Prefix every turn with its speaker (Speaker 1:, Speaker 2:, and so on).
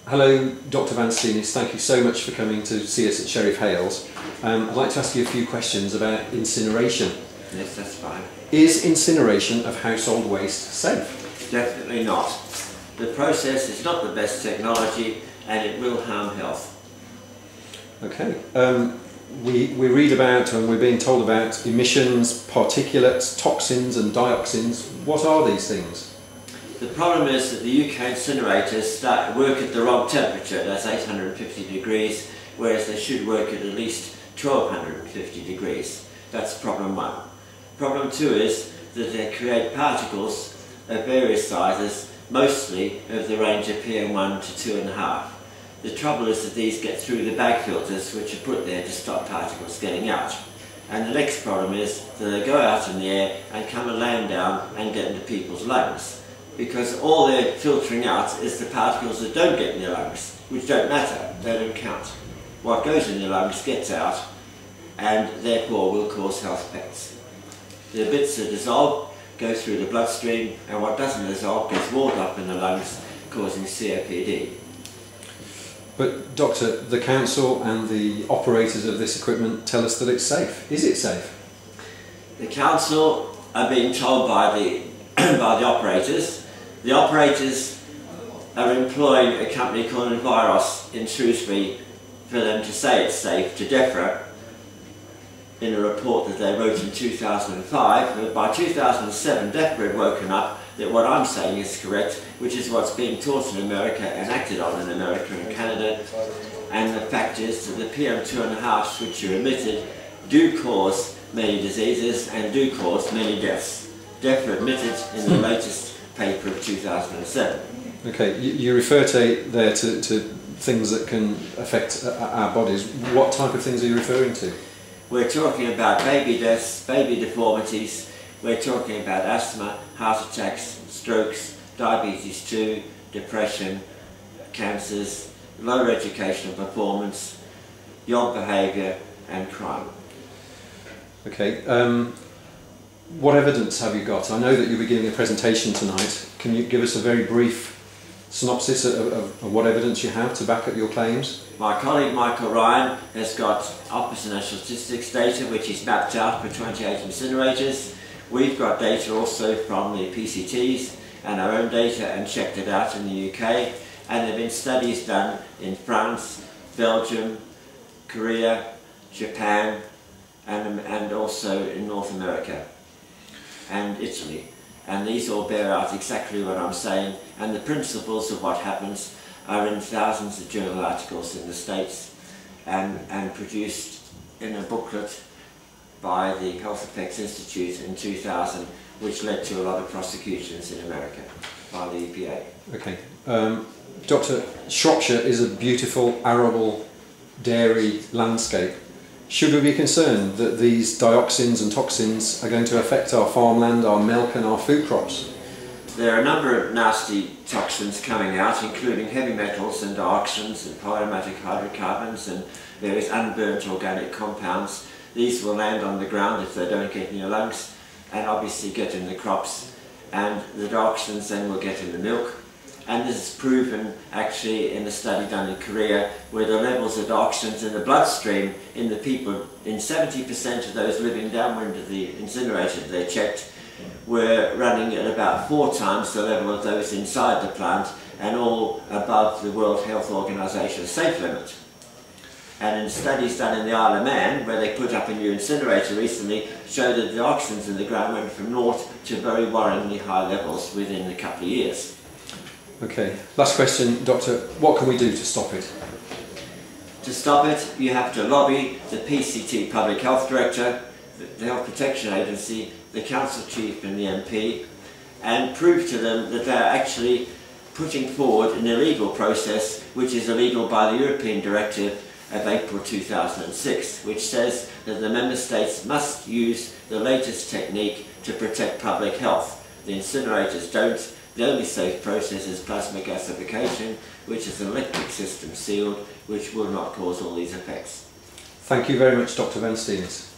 Speaker 1: Hello, Dr. Van Steenis. Thank you so much for coming to see us at Sheriff Hales. I'd like to ask you a few questions about incineration.
Speaker 2: Yes, that's fine.
Speaker 1: Is incineration of household waste safe?
Speaker 2: Definitely not. The process is not the best technology and it will harm health.
Speaker 1: Okay. We read about and we're being told about emissions, particulates, toxins and dioxins. What are these things?
Speaker 2: The problem is that the UK incinerators work at the wrong temperature, that's 850 degrees, whereas they should work at least 1250 degrees. That's problem one. Problem two is that they create particles of various sizes, mostly of the range of PM1 to 2.5. The trouble is that these get through the bag filters, which are put there to stop particles getting out. And the next problem is that they go out in the air and come and land down and get into people's lungs. Because all they're filtering out is the particles that don't get in their lungs, which don't matter, they don't count. What goes in your lungs gets out and therefore will cause health effects. The bits that dissolve go through the bloodstream and what doesn't dissolve gets walled up in the lungs, causing COPD.
Speaker 1: But Doctor, the council and the operators of this equipment tell us that it's safe. Is it safe?
Speaker 2: The council are being told by the operators. The operators are employing a company called Enviros in Shrewsbury for them to say it's safe to DEFRA in a report that they wrote in 2005. But by 2007 DEFRA had woken up that what I'm saying is correct, which is what's being taught in America and acted on in America and Canada. And the fact is that the PM2.5s which are emitted do cause many diseases and do cause many deaths. DEFRA admitted in the latest paper of 2007.
Speaker 1: Okay, you refer there to things that can affect our bodies. What type of things are you referring to?
Speaker 2: We're talking about baby deaths, baby deformities, we're talking about asthma, heart attacks, strokes, diabetes 2, depression, cancers, lower educational performance, young behaviour and crime. Okay.
Speaker 1: What evidence have you got? I know that you'll be giving a presentation tonight. Can you give us a very brief synopsis of what evidence you have to back up your claims?
Speaker 2: My colleague Michael Ryan has got Office of National Statistics data which he's mapped out for 28 incinerators. We've got data also from the PCTs and our own data and checked it out in the UK. And there have been studies done in France, Belgium, Korea, Japan and also in North America and Italy, and these all bear out exactly what I'm saying, and the principles of what happens are in thousands of journal articles in the States and produced in a booklet by the Health Effects Institute in 2000, which led to a lot of prosecutions in America by the EPA.
Speaker 1: Okay. Doctor, Shropshire is a beautiful arable dairy landscape. Should we be concerned that these dioxins and toxins are going to affect our farmland, our milk and our food crops?
Speaker 2: There are a number of nasty toxins coming out, including heavy metals and dioxins and polyaromatic hydrocarbons and various unburnt organic compounds. These will land on the ground if they don't get in your lungs and obviously get in the crops, and the dioxins then will get in the milk. And this is proven actually in a study done in Korea where the levels of dioxins in the bloodstream in the people, in 70% of those living downwind of the incinerator they checked, were running at about 4 times the level of those inside the plant and all above the World Health Organization's safe limit. And in studies done in the Isle of Man, where they put up a new incinerator recently, showed that the dioxins in the ground went from 0 to very worryingly high levels within a couple of years.
Speaker 1: Okay, last question, Doctor. What can we do to stop it?
Speaker 2: To stop it, you have to lobby the PCT Public Health Director, the Health Protection Agency, the Council Chief and the MP, and prove to them that they're actually putting forward an illegal process which is illegal by the European Directive of April 2006, which says that the Member States must use the latest technique to protect public health. The incinerators don't. The only safe process is plasma gasification, which is an electric system sealed, which will not cause all these effects.
Speaker 1: Thank you very much, Dr. Van Steenis.